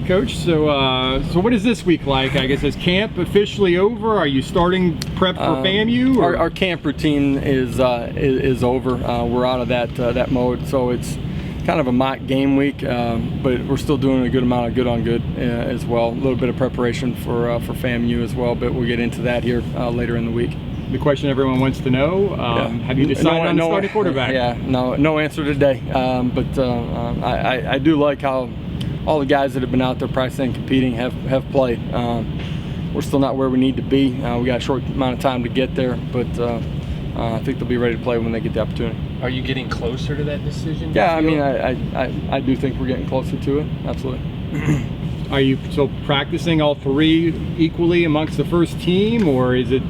Coach. So what is this week like? I guess is camp officially over? Are you starting prep for FAMU? Our camp routine is over. We're out of that mode, so it's kind of a mock game week, but we're still doing a good amount of good on good as well. A little bit of preparation for FAMU as well, but we'll get into that here later in the week. The question everyone wants to know, have you decided on the starting quarterback? Yeah, no answer today, but I do like how all the guys that have been out there practicing and competing have played. We're still not where we need to be. We got a short amount of time to get there, but I think they'll be ready to play when they get the opportunity. Are you getting closer to that decision? Yeah, I mean, I do think we're getting closer to it, absolutely. Are you still practicing all three equally amongst the first team, or is it?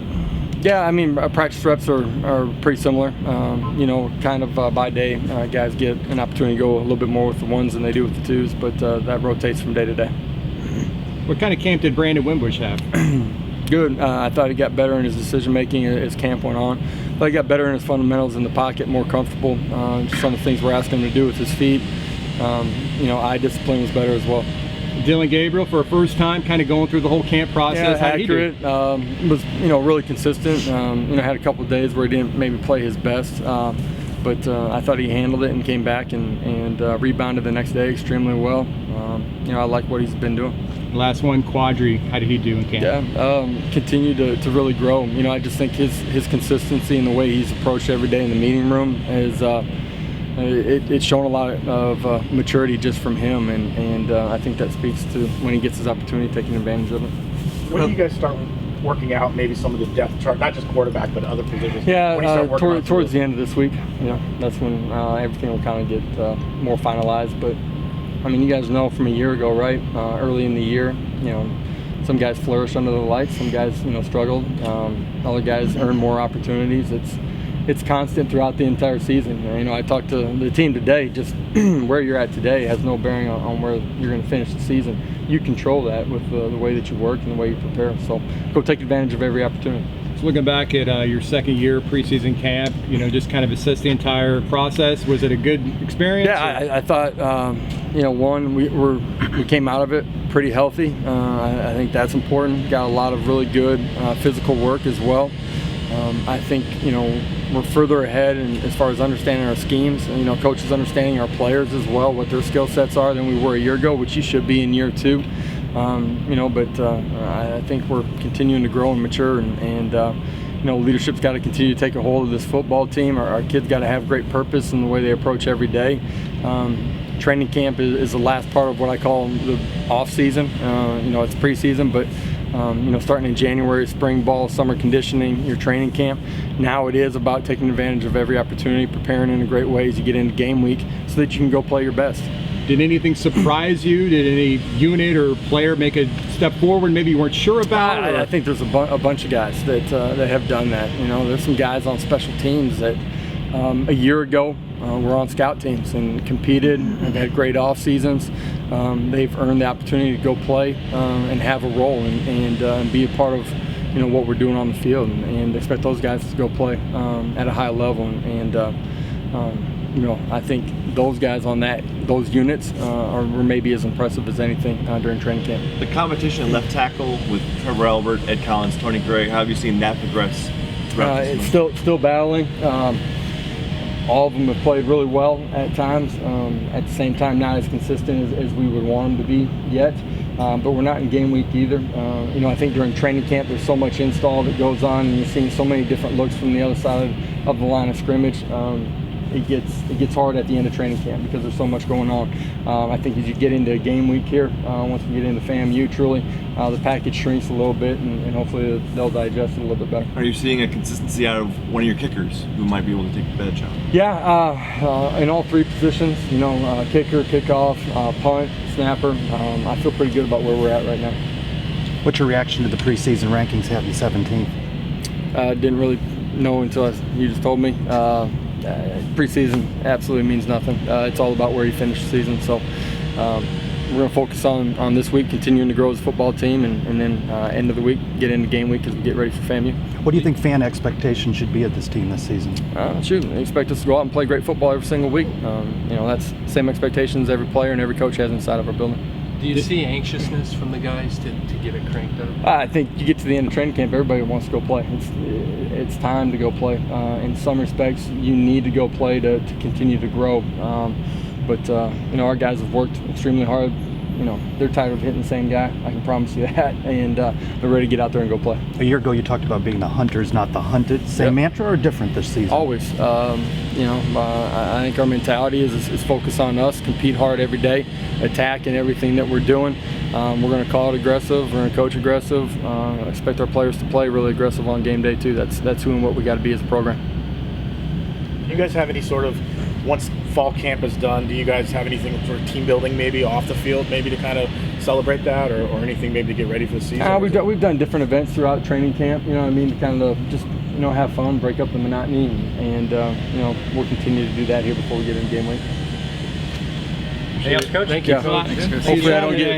Yeah, I mean, practice reps are pretty similar. Kind of by day, guys get an opportunity to go a little bit more with the ones than they do with the twos, but that rotates from day to day. What kind of camp did Brandon Wimbush have? Good. I thought he got better in his decision making as camp went on. But he got better in his fundamentals in the pocket, more comfortable. Just some of the things we're asking him to do with his feet. Eye discipline was better as well. Dylan Gabriel, for a first time, kind of going through the whole camp process. Yeah, accurate. Was really consistent. Had a couple of days where he didn't maybe play his best, but I thought he handled it and came back and rebounded the next day extremely well. I like what he's been doing. Last one, Quadri. How did he do in camp? Yeah, continue to really grow. I just think his consistency and the way he's approached every day in the meeting room is. It's shown a lot of maturity just from him, and I think that speaks to when he gets his opportunity, taking advantage of it. When do you guys start working out maybe some of the depth chart, not just quarterback, but other positions? Yeah, towards the end of this week. That's when everything will kind of get more finalized. But I mean, you guys know from a year ago, right? Early in the year, some guys flourished under the lights, some guys struggled. Other guys earned more opportunities. It's constant throughout the entire season. I talked to the team today, just where you're at today has no bearing on where you're going to finish the season. You control that with the way that you work and the way you prepare. So go take advantage of every opportunity. So looking back at your second year preseason camp, just kind of assess the entire process. Was it a good experience? Yeah, I thought, one, we came out of it pretty healthy. I think that's important. Got a lot of really good physical work as well. I think we're further ahead as far as understanding our schemes. Coaches understanding our players as well, what their skill sets are than we were a year ago, which you should be in year two. But I think we're continuing to grow and mature, and leadership's got to continue to take a hold of this football team. Our kids got to have great purpose in the way they approach every day. Training camp is the last part of what I call the off season. It's preseason, but starting in January, spring ball, summer conditioning, your training camp. Now it is about taking advantage of every opportunity, preparing in a great way as you get into game week so that you can go play your best. Did anything surprise you? Did any unit or player make a step forward maybe you weren't sure about? I think there's a bunch of guys that have done that. There's some guys on special teams that a year ago were on scout teams and competed and had great off seasons. They've earned the opportunity to go play and have a role and be a part of what we're doing on the field, and expect those guys to go play at a high level. I think those guys on those units were maybe as impressive as anything during training camp. The competition at left tackle with Trevor Albert, Ed Collins, Tony Gray, how have you seen that progress? It's still battling. All of them have played really well at times. At the same time, not as consistent as we would want them to be yet. But we're not in game week either. I think during training camp there's so much install that goes on, and you're seeing so many different looks from the other side of the line of scrimmage. It gets hard at the end of training camp because there's so much going on. I think as you get into game week here, once we get into FAMU truly, the package shrinks a little bit, and hopefully they'll digest it a little bit better. Are you seeing a consistency out of one of your kickers who might be able to take the better job? Yeah, in all three positions, kicker, kickoff, punt, snapper. I feel pretty good about where we're at right now. What's your reaction to the preseason rankings having 17th? Didn't really know until you just told me. Preseason absolutely means nothing. It's all about where you finish the season. So we're going to focus on this week, continuing to grow as a football team, and then end of the week, get into game week as we get ready for FAMU. What do you think fan expectations should be at this team this season? They expect us to go out and play great football every single week. That's the same expectations every player and every coach has inside of our building. Do you see anxiousness from the guys to get it cranked up? I think you get to the end of training camp, everybody wants to go play. It's time to go play. In some respects, you need to go play to continue to grow. But our guys have worked extremely hard. They're tired of hitting the same guy. I can promise you that, and they're ready to get out there and go play. A year ago, you talked about being the hunters, not the hunted. Same mantra or different this season? Always. I think our mentality is focus on us, compete hard every day, attack in everything that we're doing. We're going to call it aggressive. We're going to coach aggressive. Expect our players to play really aggressive on game day too. That's who and what we got to be as a program. Do you guys have any sort of, once fall camp is done, do you guys have anything sort of team building maybe off the field maybe to kind of celebrate that, or anything maybe to get ready for the season? We've done different events throughout training camp, to kind of just have fun, break up the monotony, and we'll continue to do that here before we get into game week. Anything else, Coach? Thank you. Thanks, Coach. Hopefully I don't get